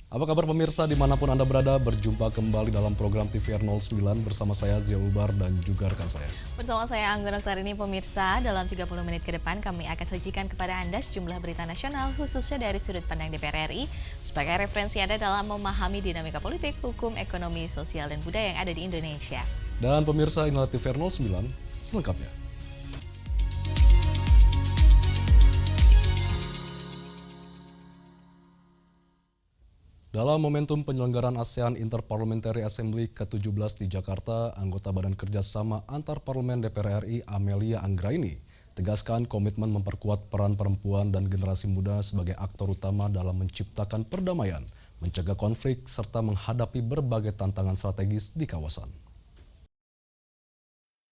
Apa kabar pemirsa dimanapun Anda berada, berjumpa kembali dalam program TVR 09 bersama saya Zia Ubar dan juga rekan saya. Bersama saya Anggun Oktar ini pemirsa, dalam 30 menit ke depan kami akan sajikan kepada Anda sejumlah berita nasional khususnya dari sudut pandang DPR RI sebagai referensi Anda dalam memahami dinamika politik, hukum, ekonomi, sosial, dan budaya yang ada di Indonesia. Dan pemirsa, inilah TVR 09 selengkapnya. Dalam momentum penyelenggaraan ASEAN Interparliamentary Assembly ke-17 di Jakarta, anggota Badan Kerjasama Antar Parlemen DPR RI Amelia Anggraini tegaskan komitmen memperkuat peran perempuan dan generasi muda sebagai aktor utama dalam menciptakan perdamaian, mencegah konflik, serta menghadapi berbagai tantangan strategis di kawasan.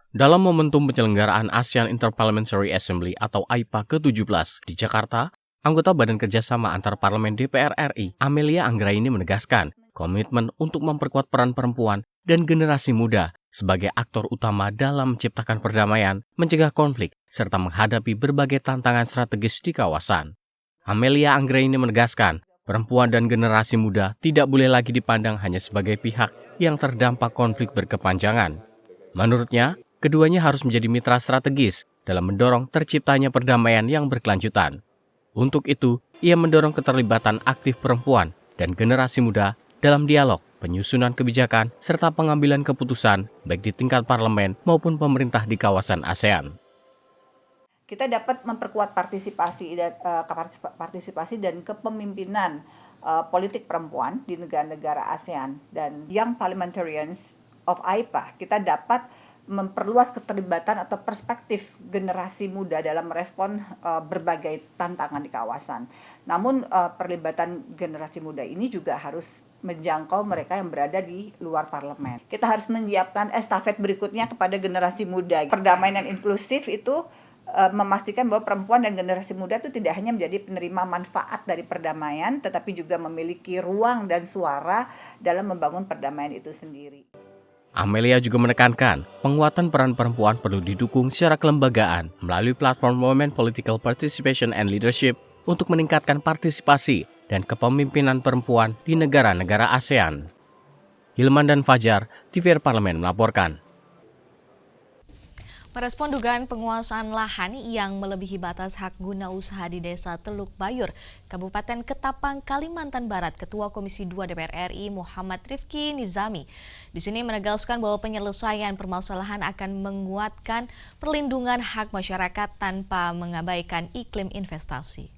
Dalam momentum penyelenggaraan ASEAN Interparliamentary Assembly atau AIPA ke-17 di Jakarta, anggota Badan Kerjasama Antar Parlemen DPR RI, Amelia Anggraini menegaskan komitmen untuk memperkuat peran perempuan dan generasi muda sebagai aktor utama dalam menciptakan perdamaian, mencegah konflik, serta menghadapi berbagai tantangan strategis di kawasan. Amelia Anggraini menegaskan, perempuan dan generasi muda tidak boleh lagi dipandang hanya sebagai pihak yang terdampak konflik berkepanjangan. Menurutnya, keduanya harus menjadi mitra strategis dalam mendorong terciptanya perdamaian yang berkelanjutan. Untuk itu, ia mendorong keterlibatan aktif perempuan dan generasi muda dalam dialog, penyusunan kebijakan, serta pengambilan keputusan baik di tingkat parlemen maupun pemerintah di kawasan ASEAN. Kita dapat memperkuat partisipasi dan kepemimpinan politik perempuan di negara-negara ASEAN dan Young Parliamentarians of AIPA. Kita dapat memperluas keterlibatan atau perspektif generasi muda dalam merespon berbagai tantangan di kawasan. Namun perlibatan generasi muda ini juga harus menjangkau mereka yang berada di luar parlemen. Kita harus menyiapkan estafet berikutnya kepada generasi muda. Perdamaian yang inklusif itu memastikan bahwa perempuan dan generasi muda itu tidak hanya menjadi penerima manfaat dari perdamaian, tetapi juga memiliki ruang dan suara dalam membangun perdamaian itu sendiri. Amelia juga menekankan, penguatan peran perempuan perlu didukung secara kelembagaan melalui platform Women Political Participation and Leadership untuk meningkatkan partisipasi dan kepemimpinan perempuan di negara-negara ASEAN. Hilman dan Fajar, TVR Parlemen melaporkan. Merespon dugaan penguasaan lahan yang melebihi batas hak guna usaha di Desa Teluk Bayur, Kabupaten Ketapang, Kalimantan Barat, Ketua Komisi 2 DPR RI Muhammad Rifki Nizami di sini menegaskan bahwa penyelesaian permasalahan akan menguatkan perlindungan hak masyarakat tanpa mengabaikan iklim investasi.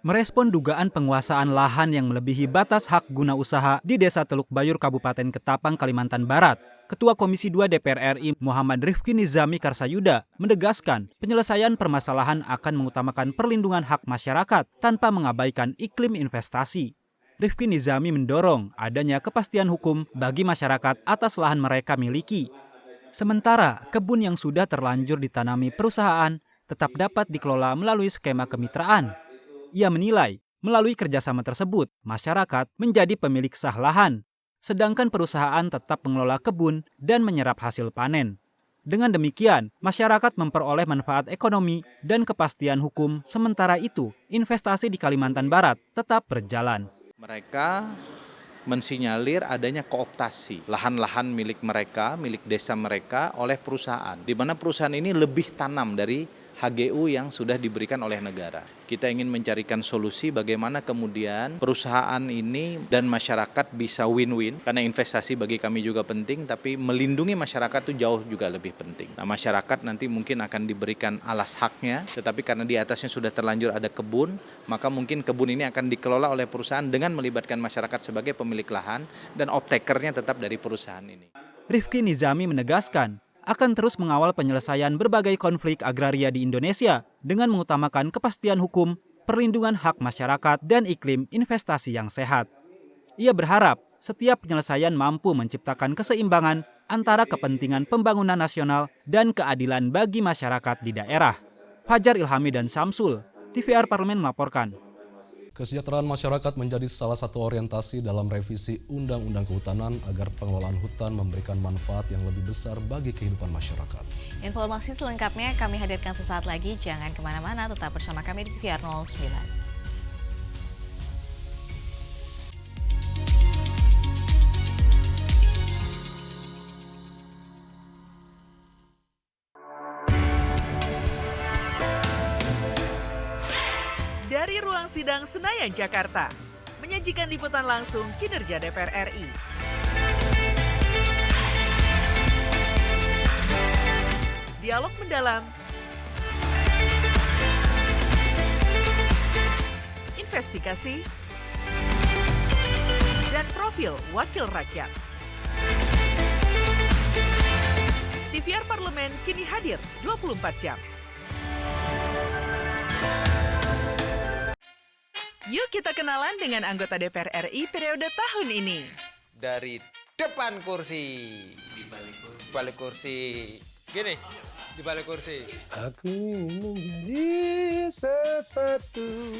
Merespon dugaan penguasaan lahan yang melebihi batas hak guna usaha di Desa Teluk Bayur, Kabupaten Ketapang, Kalimantan Barat, Ketua Komisi 2 DPR RI Muhammad Rifki Nizami Karsayuda menegaskan penyelesaian permasalahan akan mengutamakan perlindungan hak masyarakat tanpa mengabaikan iklim investasi. Rifki Nizami mendorong adanya kepastian hukum bagi masyarakat atas lahan mereka miliki. Sementara kebun yang sudah terlanjur ditanami perusahaan tetap dapat dikelola melalui skema kemitraan. Ia menilai melalui kerjasama tersebut masyarakat menjadi pemilik sah lahan, sedangkan perusahaan tetap mengelola kebun dan menyerap hasil panen. Dengan demikian, masyarakat memperoleh manfaat ekonomi dan kepastian hukum, sementara itu investasi di Kalimantan Barat tetap berjalan. Mereka mensinyalir adanya kooptasi lahan-lahan milik mereka, milik desa mereka oleh perusahaan, di mana perusahaan ini lebih tanam dari HGU yang sudah diberikan oleh negara. Kita ingin mencarikan solusi bagaimana kemudian perusahaan ini dan masyarakat bisa win-win, karena investasi bagi kami juga penting, tapi melindungi masyarakat itu jauh juga lebih penting. Nah, masyarakat nanti mungkin akan diberikan alas haknya, tetapi karena di atasnya sudah terlanjur ada kebun, maka mungkin kebun ini akan dikelola oleh perusahaan dengan melibatkan masyarakat sebagai pemilik lahan dan off-taker-nya tetap dari perusahaan ini. Rifki Nizami menegaskan, akan terus mengawal penyelesaian berbagai konflik agraria di Indonesia dengan mengutamakan kepastian hukum, perlindungan hak masyarakat, dan iklim investasi yang sehat. Ia berharap setiap penyelesaian mampu menciptakan keseimbangan antara kepentingan pembangunan nasional dan keadilan bagi masyarakat di daerah. Fajar Ilhami dan Samsul, TVR Parlemen melaporkan. Kesejahteraan masyarakat menjadi salah satu orientasi dalam revisi Undang-Undang Kehutanan agar pengelolaan hutan memberikan manfaat yang lebih besar bagi kehidupan masyarakat. Informasi selengkapnya kami hadirkan sesaat lagi. Jangan kemana-mana, tetap bersama kami di TVR 09. Sidang Senayan, Jakarta, menyajikan liputan langsung kinerja DPR RI. Dialog mendalam, investigasi, dan profil wakil rakyat. TVR Parlemen kini hadir 24 jam. Yuk kita kenalan dengan anggota DPR RI periode tahun ini. Dari depan kursi, di balik kursi. Gini, di balik kursi. Aku ingin menjadi sesuatu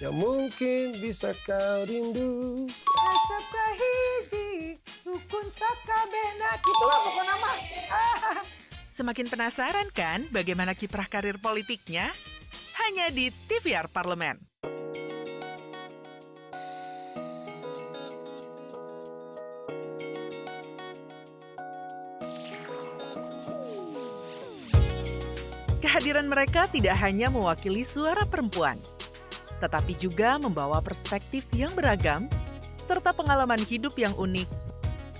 yang mungkin bisa kau rindu. Acap kahiji, rukun sakabehna. Gitulah pokok nama. Semakin penasaran kan bagaimana kiprah karir politiknya? Hanya di TVR Parlemen. Kehadiran mereka tidak hanya mewakili suara perempuan, tetapi juga membawa perspektif yang beragam serta pengalaman hidup yang unik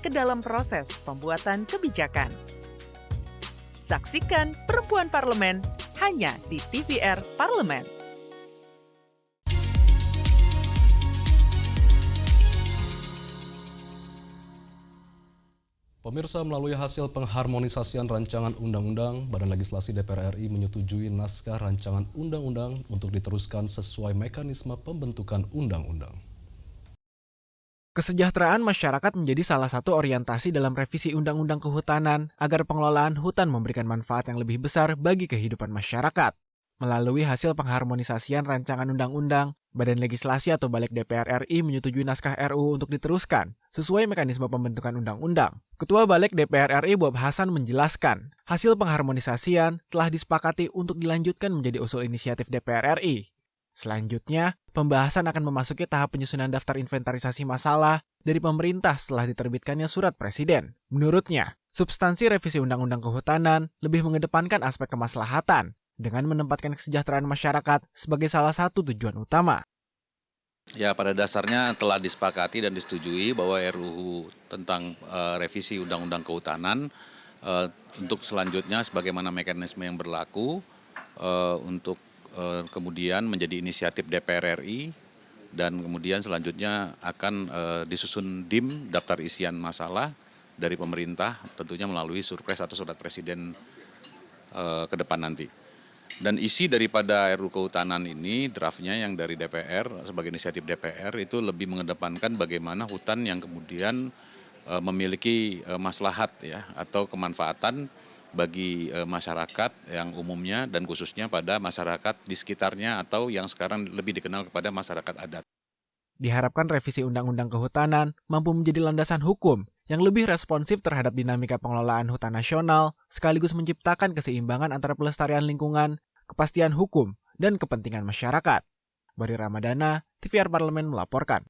ke dalam proses pembuatan kebijakan. Saksikan Perempuan Parlemen hanya di TVR Parlemen. Pemirsa, melalui hasil pengharmonisasian rancangan undang-undang, Badan Legislasi DPR RI menyetujui naskah rancangan undang-undang untuk diteruskan sesuai mekanisme pembentukan undang-undang. Kesejahteraan masyarakat menjadi salah satu orientasi dalam revisi Undang-Undang Kehutanan agar pengelolaan hutan memberikan manfaat yang lebih besar bagi kehidupan masyarakat. Melalui hasil pengharmonisasian rancangan undang-undang, Badan Legislasi atau Balik DPR RI menyetujui naskah RUU untuk diteruskan sesuai mekanisme pembentukan undang-undang. Ketua Balik DPR RI Bob Hasan menjelaskan, hasil pengharmonisasian telah disepakati untuk dilanjutkan menjadi usul inisiatif DPR RI. Selanjutnya, pembahasan akan memasuki tahap penyusunan daftar inventarisasi masalah dari pemerintah setelah diterbitkannya surat Presiden. Menurutnya, substansi revisi Undang-Undang Kehutanan lebih mengedepankan aspek kemaslahatan dengan menempatkan kesejahteraan masyarakat sebagai salah satu tujuan utama. Ya, pada dasarnya telah disepakati dan disetujui bahwa RUU tentang revisi Undang-Undang Kehutanan untuk selanjutnya sebagaimana mekanisme yang berlaku untuk kemudian menjadi inisiatif DPR RI dan kemudian selanjutnya akan disusun DIM, daftar isian masalah dari pemerintah, tentunya melalui surpres atau surat Presiden ke depan nanti. Dan isi daripada RUU Kehutanan ini, draftnya yang dari DPR, sebagai inisiatif DPR, itu lebih mengedepankan bagaimana hutan yang kemudian memiliki maslahat ya atau kemanfaatan bagi masyarakat yang umumnya dan khususnya pada masyarakat di sekitarnya atau yang sekarang lebih dikenal kepada masyarakat adat. Diharapkan revisi Undang-Undang Kehutanan mampu menjadi landasan hukum yang lebih responsif terhadap dinamika pengelolaan hutan nasional, sekaligus menciptakan keseimbangan antara pelestarian lingkungan, kepastian hukum, dan kepentingan masyarakat. Bari Ramadana, TVR Parlemen melaporkan.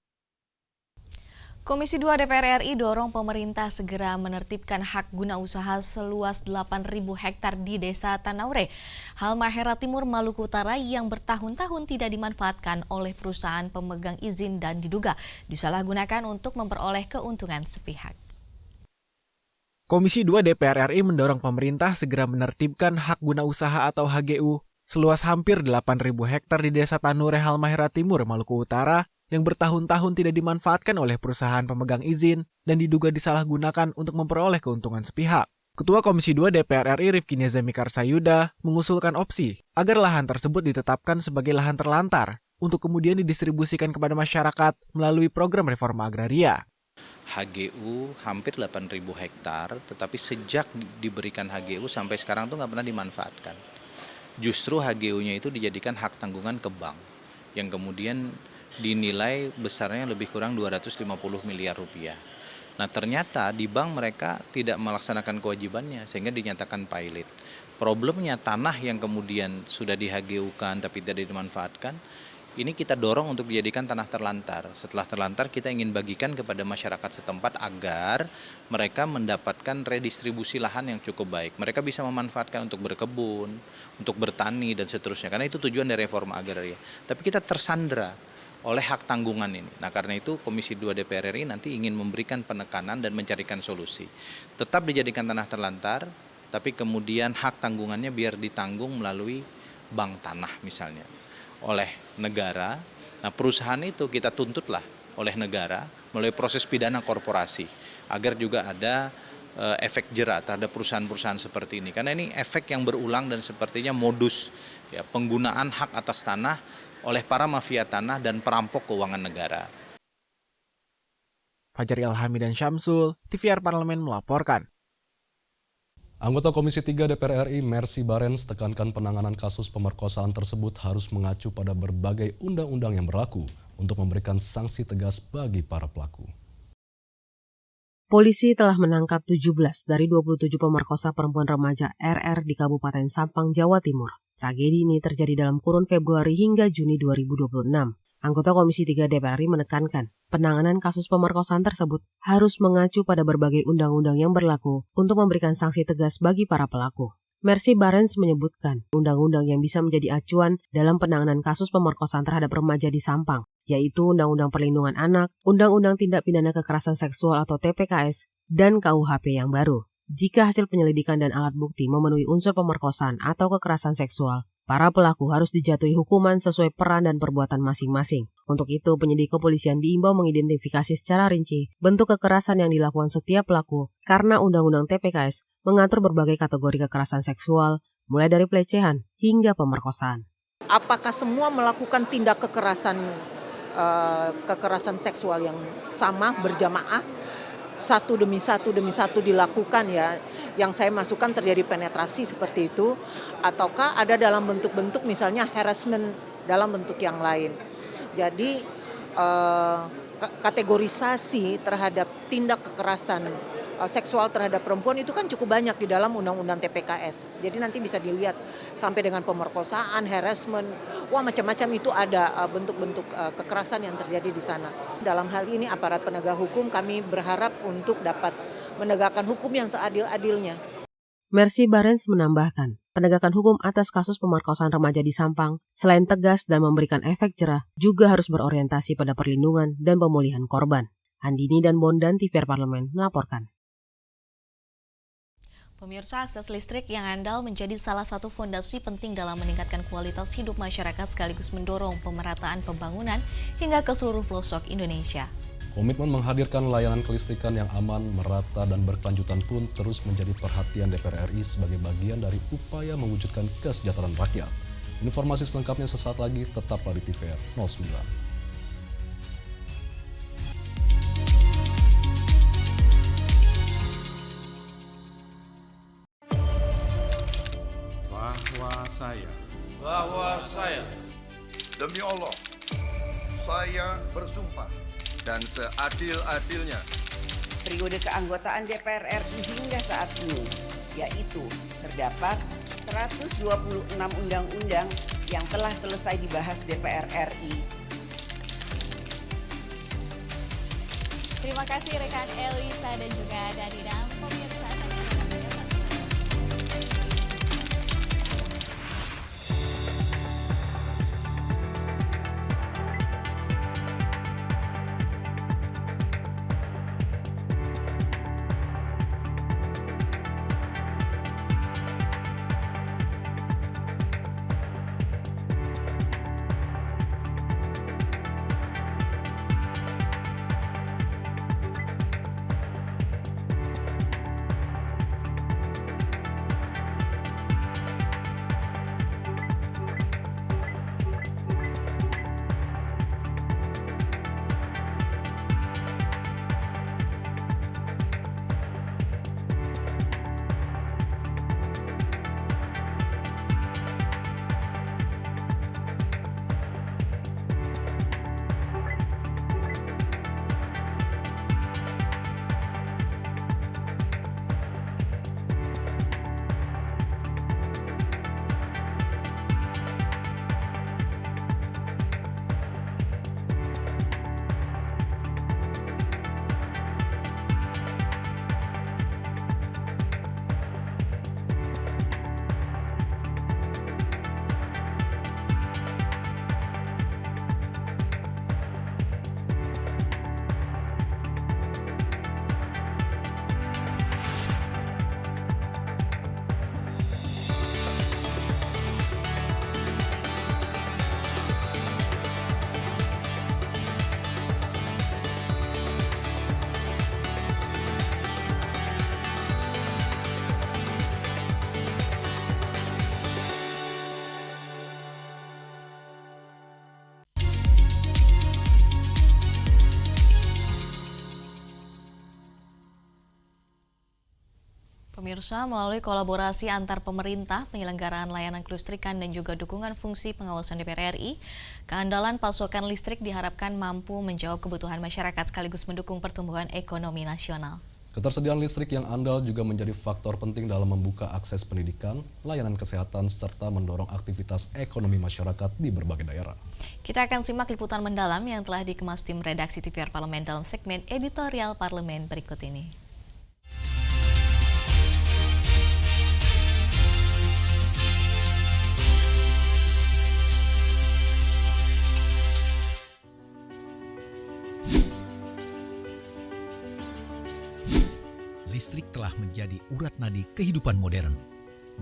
Komisi 2 DPR RI dorong pemerintah segera menertibkan hak guna usaha seluas 8.000 hektar di Desa Tanaure, Halmahera Timur, Maluku Utara yang bertahun-tahun tidak dimanfaatkan oleh perusahaan pemegang izin dan diduga disalahgunakan untuk memperoleh keuntungan sepihak. Komisi 2 DPR RI mendorong pemerintah segera menertibkan hak guna usaha atau HGU seluas hampir 8.000 hektar di Desa Tanure, Halmahera Timur, Maluku Utara yang bertahun-tahun tidak dimanfaatkan oleh perusahaan pemegang izin dan diduga disalahgunakan untuk memperoleh keuntungan sepihak. Ketua Komisi 2 DPR RI Rifki Nizami Karsayuda mengusulkan opsi agar lahan tersebut ditetapkan sebagai lahan terlantar untuk kemudian didistribusikan kepada masyarakat melalui program reforma agraria. HGU hampir 8.000 hektar, tetapi sejak diberikan HGU sampai sekarang tuh nggak pernah dimanfaatkan. Justru HGU-nya itu dijadikan hak tanggungan ke bank, yang kemudian dinilai besarnya lebih kurang 250 miliar rupiah. Nah, ternyata di bank mereka tidak melaksanakan kewajibannya sehingga dinyatakan pilot. Problemnya tanah yang kemudian sudah di-HGU-kan tapi tidak dimanfaatkan, ini kita dorong untuk dijadikan tanah terlantar. Setelah terlantar kita ingin bagikan kepada masyarakat setempat agar mereka mendapatkan redistribusi lahan yang cukup baik. Mereka bisa memanfaatkan untuk berkebun, untuk bertani dan seterusnya. Karena itu tujuan dari reforma agraria. Tapi kita tersandra oleh hak tanggungan ini. Nah, karena itu Komisi 2 DPR RI nanti ingin memberikan penekanan dan mencarikan solusi. Tetap dijadikan tanah terlantar, tapi kemudian hak tanggungannya biar ditanggung melalui bank tanah misalnya oleh negara. Nah, perusahaan itu kita tuntutlah oleh negara melalui proses pidana korporasi agar juga ada efek jerat terhadap perusahaan-perusahaan seperti ini. Karena ini efek yang berulang dan sepertinya modus ya, penggunaan hak atas tanah oleh para mafia tanah dan perampok keuangan negara. Fajar Ilhami dan Syamsul, TVR Parlemen melaporkan. Anggota Komisi 3 DPR RI Mercy Barens tekankan penanganan kasus pemerkosaan tersebut harus mengacu pada berbagai undang-undang yang berlaku untuk memberikan sanksi tegas bagi para pelaku. Polisi telah menangkap 17 dari 27 pemerkosa perempuan remaja RR di Kabupaten Sampang, Jawa Timur. Tragedi ini terjadi dalam kurun Februari hingga Juni 2026. Anggota Komisi 3 DPR RI menekankan, penanganan kasus pemerkosaan tersebut harus mengacu pada berbagai undang-undang yang berlaku untuk memberikan sanksi tegas bagi para pelaku. Mercy Barens menyebutkan, undang-undang yang bisa menjadi acuan dalam penanganan kasus pemerkosaan terhadap remaja di Sampang, yaitu Undang-Undang Perlindungan Anak, Undang-Undang Tindak Pidana Kekerasan Seksual atau TPKS, dan KUHP yang baru. Jika hasil penyelidikan dan alat bukti memenuhi unsur pemerkosaan atau kekerasan seksual, para pelaku harus dijatuhi hukuman sesuai peran dan perbuatan masing-masing. Untuk itu, penyidik kepolisian diimbau mengidentifikasi secara rinci bentuk kekerasan yang dilakukan setiap pelaku karena Undang-Undang TPKS mengatur berbagai kategori kekerasan seksual, mulai dari pelecehan hingga pemerkosaan. Apakah semua melakukan tindak kekerasan seksual yang sama berjamaah? Satu demi satu dilakukan ya, yang saya masukkan terjadi penetrasi seperti itu, ataukah ada dalam bentuk-bentuk misalnya harassment dalam bentuk yang lain. Jadi kategorisasi terhadap tindak kekerasan seksual terhadap perempuan itu kan cukup banyak di dalam Undang-Undang TPKS. Jadi nanti bisa dilihat sampai dengan pemerkosaan, harassment, wah macam-macam itu ada bentuk-bentuk kekerasan yang terjadi di sana. Dalam hal ini aparat penegak hukum kami berharap untuk dapat menegakkan hukum yang seadil-adilnya. Mercy Barens menambahkan, penegakan hukum atas kasus pemerkosaan remaja di Sampang, selain tegas dan memberikan efek jerah, juga harus berorientasi pada perlindungan dan pemulihan korban. Andini dan Bondan, TVR Parlemen, melaporkan. Pemirsa, akses listrik yang andal menjadi salah satu fondasi penting dalam meningkatkan kualitas hidup masyarakat sekaligus mendorong pemerataan pembangunan hingga ke seluruh pelosok Indonesia. Komitmen menghadirkan layanan kelistrikan yang aman, merata, dan berkelanjutan pun terus menjadi perhatian DPR RI sebagai bagian dari upaya mewujudkan kesejahteraan rakyat. Informasi selengkapnya sesaat lagi, tetaplah di TVR 09. Bahwa saya demi Allah saya bersumpah dan seadil-adilnya periode keanggotaan DPR RI hingga saat ini, yaitu terdapat 126 undang-undang yang telah selesai dibahas DPR RI. Terima kasih rekan Elisa dan juga Danida. Pemirsa, Pemirsa, melalui kolaborasi antar pemerintah, penyelenggaraan layanan kelistrikan dan juga dukungan fungsi pengawasan DPR RI, keandalan pasokan listrik diharapkan mampu menjawab kebutuhan masyarakat sekaligus mendukung pertumbuhan ekonomi nasional. Ketersediaan listrik yang andal juga menjadi faktor penting dalam membuka akses pendidikan, layanan kesehatan, serta mendorong aktivitas ekonomi masyarakat di berbagai daerah. Kita akan simak liputan mendalam yang telah dikemas tim redaksi TVR Parlemen dalam segmen editorial Parlemen berikut ini. Listrik telah menjadi urat nadi kehidupan modern.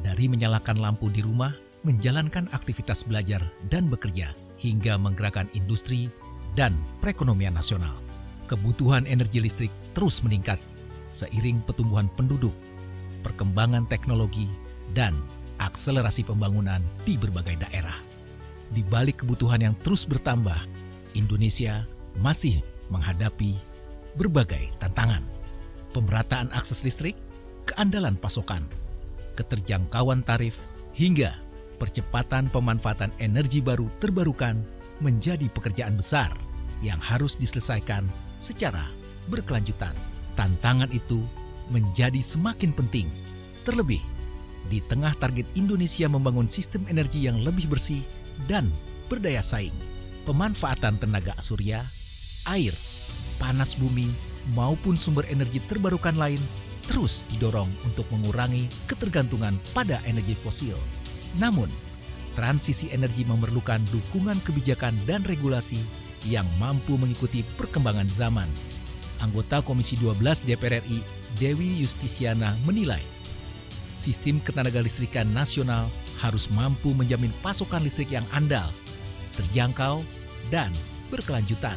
Dari menyalakan lampu di rumah, menjalankan aktivitas belajar dan bekerja, hingga menggerakkan industri dan perekonomian nasional. Kebutuhan energi listrik terus meningkat seiring pertumbuhan penduduk, perkembangan teknologi, dan akselerasi pembangunan di berbagai daerah. Di balik kebutuhan yang terus bertambah, Indonesia masih menghadapi berbagai tantangan. Pemerataan akses listrik, keandalan pasokan, keterjangkauan tarif, hingga percepatan pemanfaatan energi baru terbarukan menjadi pekerjaan besar yang harus diselesaikan secara berkelanjutan. Tantangan itu menjadi semakin penting, terlebih di tengah target Indonesia membangun sistem energi yang lebih bersih dan berdaya saing. Pemanfaatan tenaga surya, air, panas bumi, maupun sumber energi terbarukan lain terus didorong untuk mengurangi ketergantungan pada energi fosil. Namun, transisi energi memerlukan dukungan kebijakan dan regulasi yang mampu mengikuti perkembangan zaman. Anggota Komisi 12 DPR RI, Dewi Justisiana menilai, sistem ketenagalistrikan nasional harus mampu menjamin pasokan listrik yang andal, terjangkau, dan berkelanjutan.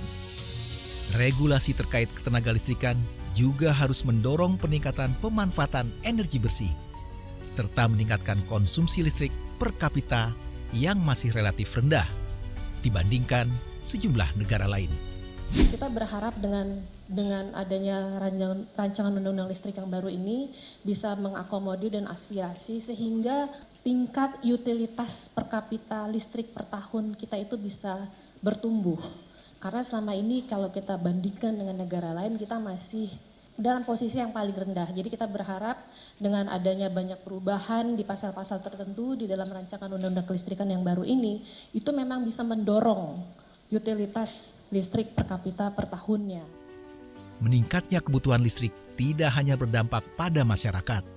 Regulasi terkait ketenagalistrikan juga harus mendorong peningkatan pemanfaatan energi bersih, serta meningkatkan konsumsi listrik per kapita yang masih relatif rendah dibandingkan sejumlah negara lain. Kita berharap dengan adanya rancangan undang-undang listrik yang baru ini bisa mengakomodir dan aspirasi sehingga tingkat utilitas per kapita listrik per tahun kita itu bisa bertumbuh. Karena selama ini kalau kita bandingkan dengan negara lain kita masih dalam posisi yang paling rendah. Jadi kita berharap dengan adanya banyak perubahan di pasal-pasal tertentu di dalam rancangan undang-undang kelistrikan yang baru ini, itu memang bisa mendorong utilitas listrik per kapita per tahunnya. Meningkatnya kebutuhan listrik tidak hanya berdampak pada masyarakat,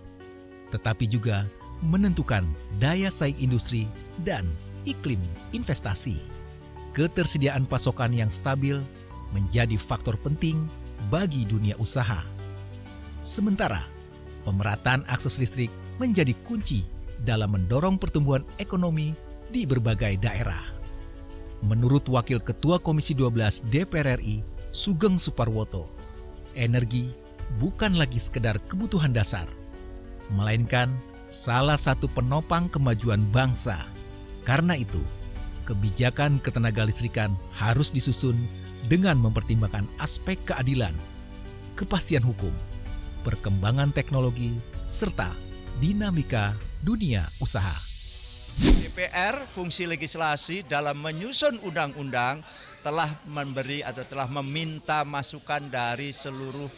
tetapi juga menentukan daya saing industri dan iklim investasi. Ketersediaan pasokan yang stabil menjadi faktor penting bagi dunia usaha. Sementara, pemerataan akses listrik menjadi kunci dalam mendorong pertumbuhan ekonomi di berbagai daerah. Menurut Wakil Ketua Komisi 12 DPR RI, Sugeng Suparwoto, energi bukan lagi sekedar kebutuhan dasar, melainkan salah satu penopang kemajuan bangsa. Karena itu, kebijakan ketenagalistrikan harus disusun dengan mempertimbangkan aspek keadilan, kepastian hukum, perkembangan teknologi, serta dinamika dunia usaha. DPR fungsi legislasi dalam menyusun undang-undang telah memberi atau telah meminta masukan dari seluruh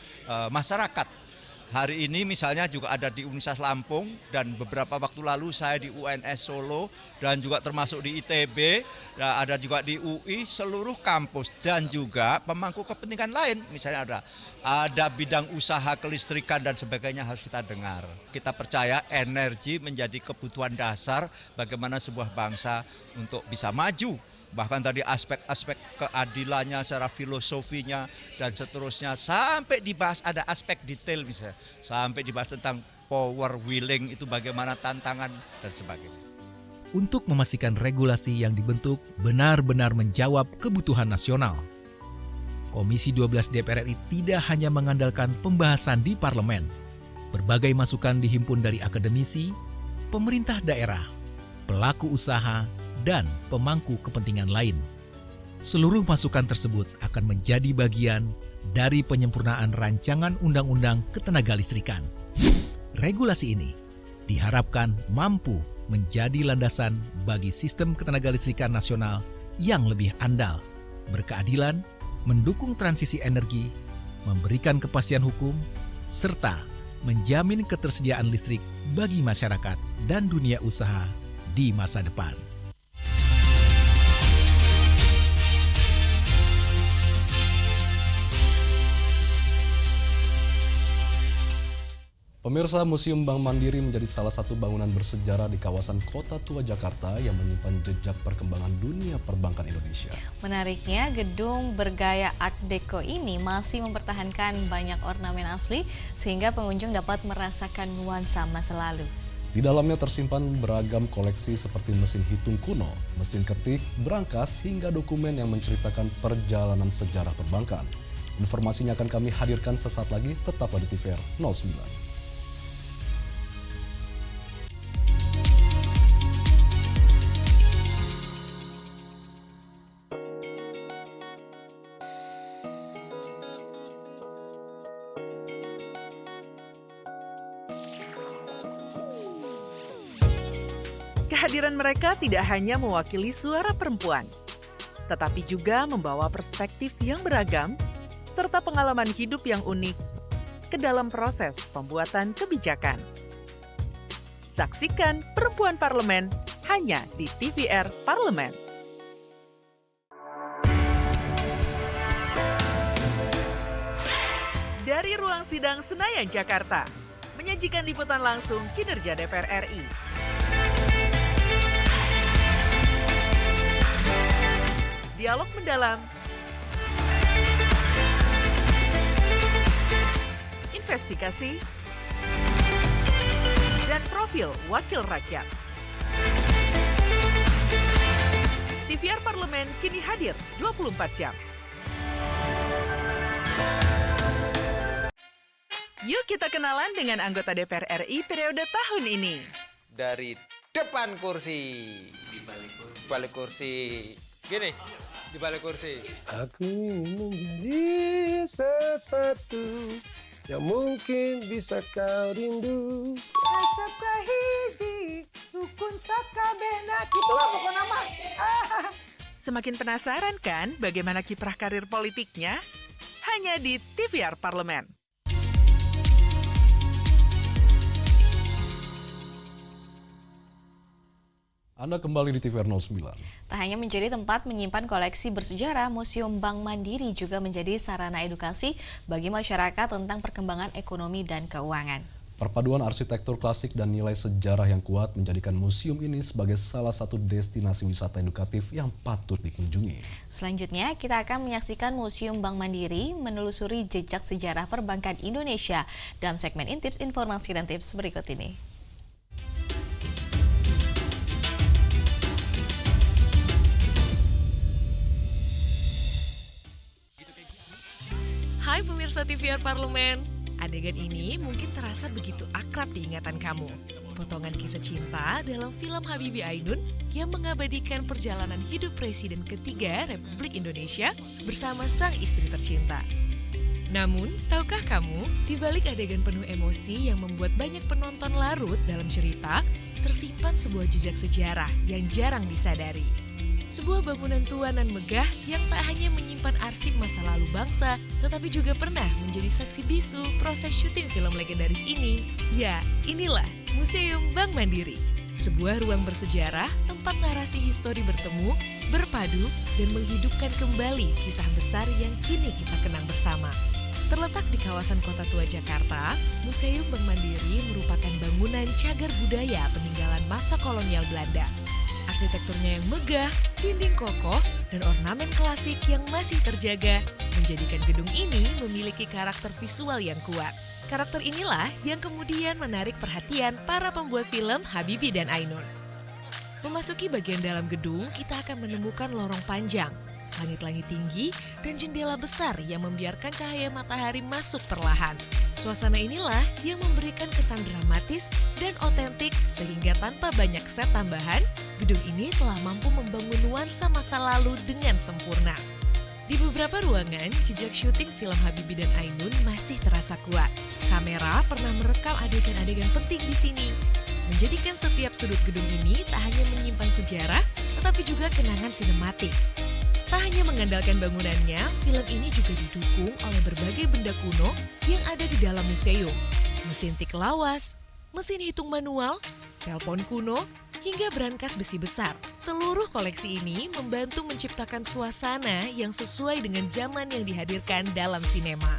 masyarakat. Hari ini misalnya juga ada di Universitas Lampung dan beberapa waktu lalu saya di UNS Solo dan juga termasuk di ITB, ada juga di UI, seluruh kampus dan juga pemangku kepentingan lain. Misalnya ada bidang usaha kelistrikan dan sebagainya harus kita dengar. Kita percaya energi menjadi kebutuhan dasar bagaimana sebuah bangsa untuk bisa maju. Bahkan tadi aspek-aspek keadilannya, secara filosofinya dan seterusnya, sampai dibahas ada aspek detail misalnya, sampai dibahas tentang power wheeling itu bagaimana tantangan dan sebagainya. Untuk memastikan regulasi yang dibentuk benar-benar menjawab kebutuhan nasional, Komisi 12 DPR RI tidak hanya mengandalkan pembahasan di parlemen. Berbagai masukan dihimpun dari akademisi, pemerintah daerah, pelaku usaha, dan pemangku kepentingan lain. Seluruh masukan tersebut akan menjadi bagian dari penyempurnaan rancangan undang-undang ketenagalistrikan. Regulasi ini diharapkan mampu menjadi landasan bagi sistem ketenagalistrikan nasional yang lebih andal, berkeadilan, mendukung transisi energi, memberikan kepastian hukum, serta menjamin ketersediaan listrik bagi masyarakat dan dunia usaha di masa depan. Pemirsa, Museum Bank Mandiri menjadi salah satu bangunan bersejarah di kawasan Kota Tua Jakarta yang menyimpan jejak perkembangan dunia perbankan Indonesia. Menariknya, gedung bergaya Art Deco ini masih mempertahankan banyak ornamen asli sehingga pengunjung dapat merasakan nuansa masa lalu. Di dalamnya tersimpan beragam koleksi seperti mesin hitung kuno, mesin ketik, brankas, hingga dokumen yang menceritakan perjalanan sejarah perbankan. Informasinya akan kami hadirkan sesaat lagi, tetaplah di TVR 09. Kehadiran mereka tidak hanya mewakili suara perempuan, tetapi juga membawa perspektif yang beragam serta pengalaman hidup yang unik ke dalam proses pembuatan kebijakan. Saksikan Perempuan Parlemen hanya di TVR Parlemen. Dari ruang sidang Senayan, Jakarta, menyajikan liputan langsung kinerja DPR RI. Dialog mendalam, investigasi, dan profil wakil rakyat. TVR Parlemen kini hadir 24 jam. Yuk kita kenalan dengan anggota DPR RI periode tahun ini. Dari depan kursi, di balik kursi. Gini, di balik kursi. Aku ingin menjadi sesuatu yang mungkin bisa kau rindu. Acap kahiji, rukun sakabena, gitulah pokok nama. Semakin penasaran kan bagaimana kiprah karir politiknya? Hanya di TVR Parlemen. Anda kembali di TVR 09. Tak hanya menjadi tempat menyimpan koleksi bersejarah, Museum Bank Mandiri juga menjadi sarana edukasi bagi masyarakat tentang perkembangan ekonomi dan keuangan. Perpaduan arsitektur klasik dan nilai sejarah yang kuat menjadikan museum ini sebagai salah satu destinasi wisata edukatif yang patut dikunjungi. Selanjutnya, kita akan menyaksikan Museum Bank Mandiri menelusuri jejak sejarah perbankan Indonesia dalam segmen Intips, Informasi dan Tips berikut ini. Hai pemirsa TVR Parlemen, adegan ini mungkin terasa begitu akrab di ingatan kamu. Potongan kisah cinta dalam film Habibie Ainun yang mengabadikan perjalanan hidup Presiden ketiga Republik Indonesia bersama sang istri tercinta. Namun, tahukah kamu, di balik adegan penuh emosi yang membuat banyak penonton larut dalam cerita, tersimpan sebuah jejak sejarah yang jarang disadari. Sebuah bangunan tua nan megah yang tak hanya menyimpan arsip masa lalu bangsa, tetapi juga pernah menjadi saksi bisu proses syuting film legendaris ini. Ya, inilah Museum Bank Mandiri. Sebuah ruang bersejarah, tempat narasi histori bertemu, berpadu, dan menghidupkan kembali kisah besar yang kini kita kenang bersama. Terletak di kawasan Kota Tua Jakarta, Museum Bank Mandiri merupakan bangunan cagar budaya peninggalan masa kolonial Belanda. Arsitekturnya yang megah, dinding kokoh, dan ornamen klasik yang masih terjaga menjadikan gedung ini memiliki karakter visual yang kuat. Karakter inilah yang kemudian menarik perhatian para pembuat film Habibie dan Ainun. Memasuki bagian dalam gedung, kita akan menemukan lorong panjang, langit-langit tinggi, dan jendela besar yang membiarkan cahaya matahari masuk perlahan. Suasana inilah yang memberikan kesan dramatis dan otentik sehingga tanpa banyak set tambahan, gedung ini telah mampu membangun nuansa masa lalu dengan sempurna. Di beberapa ruangan, jejak syuting film Habibie dan Ainun masih terasa kuat. Kamera pernah merekam adegan-adegan penting di sini, menjadikan setiap sudut gedung ini tak hanya menyimpan sejarah, tetapi juga kenangan sinematik. Tak hanya mengandalkan bangunannya, film ini juga didukung oleh berbagai benda kuno yang ada di dalam museum. Mesin tik lawas, mesin hitung manual, telepon kuno, hingga brankas besi besar. Seluruh koleksi ini membantu menciptakan suasana yang sesuai dengan zaman yang dihadirkan dalam sinema.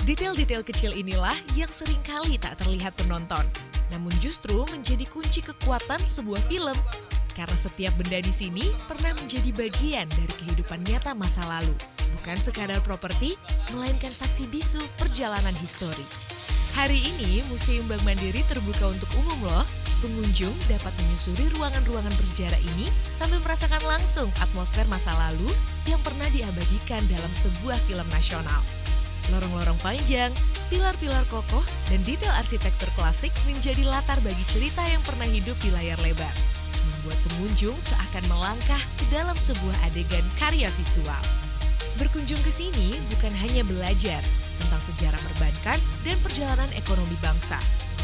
Detail-detail kecil inilah yang seringkali tak terlihat penonton, namun justru menjadi kunci kekuatan sebuah film. Karena setiap benda di sini pernah menjadi bagian dari kehidupan nyata masa lalu. Bukan sekadar properti, melainkan saksi bisu perjalanan histori. Hari ini, Museum Bank Mandiri terbuka untuk umum loh. Pengunjung dapat menyusuri ruangan-ruangan bersejarah ini sambil merasakan langsung atmosfer masa lalu yang pernah diabadikan dalam sebuah film nasional. Lorong-lorong panjang, pilar-pilar kokoh, dan detail arsitektur klasik menjadi latar bagi cerita yang pernah hidup di layar lebar. Membuat pengunjung seakan melangkah ke dalam sebuah adegan karya visual. Berkunjung ke sini bukan hanya belajar tentang sejarah perbankan dan perjalanan ekonomi bangsa,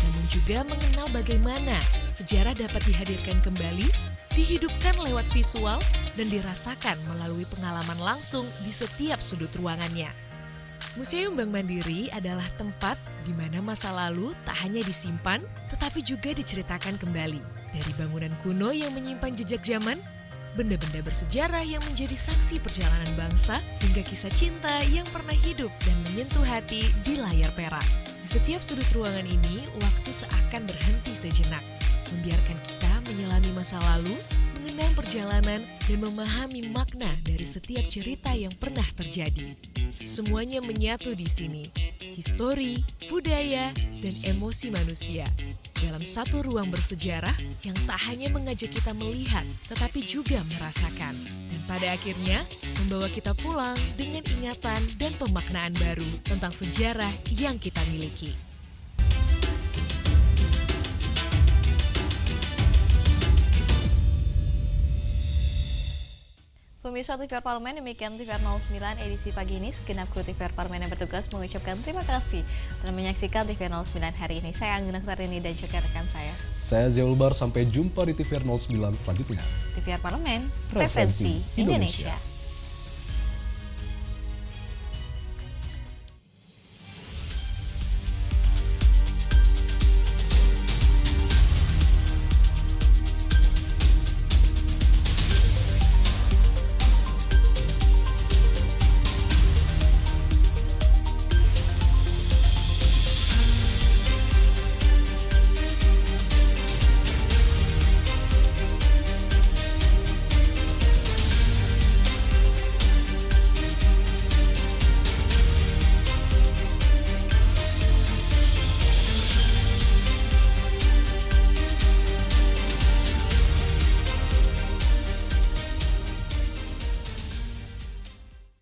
namun juga mengenal bagaimana sejarah dapat dihadirkan kembali, dihidupkan lewat visual, dan dirasakan melalui pengalaman langsung di setiap sudut ruangannya. Museum Bank Mandiri adalah tempat di mana masa lalu tak hanya disimpan, tetapi juga diceritakan kembali. Dari bangunan kuno yang menyimpan jejak zaman, benda-benda bersejarah yang menjadi saksi perjalanan bangsa, hingga kisah cinta yang pernah hidup dan menyentuh hati di layar perak. Di setiap sudut ruangan ini, waktu seakan berhenti sejenak, membiarkan kita menyelami masa lalu, mengenang perjalanan, dan memahami makna dari setiap cerita yang pernah terjadi. Semuanya menyatu di sini, histori, budaya, dan emosi manusia, dalam satu ruang bersejarah yang tak hanya mengajak kita melihat, tetapi juga merasakan. Dan pada akhirnya, membawa kita pulang dengan ingatan dan pemaknaan baru tentang sejarah yang kita miliki. Pemirsa TVR Parlemen, demikian TVR 09 edisi pagi ini. Segenap kru TVR Parlemen yang bertugas mengucapkan terima kasih telah menyaksikan TVR 09 hari ini. Saya Angguna Ktarini dan juga rekan Saya Zeulbar, sampai jumpa di TVR 09 selanjutnya. TVR Parlemen, Preferensi Indonesia.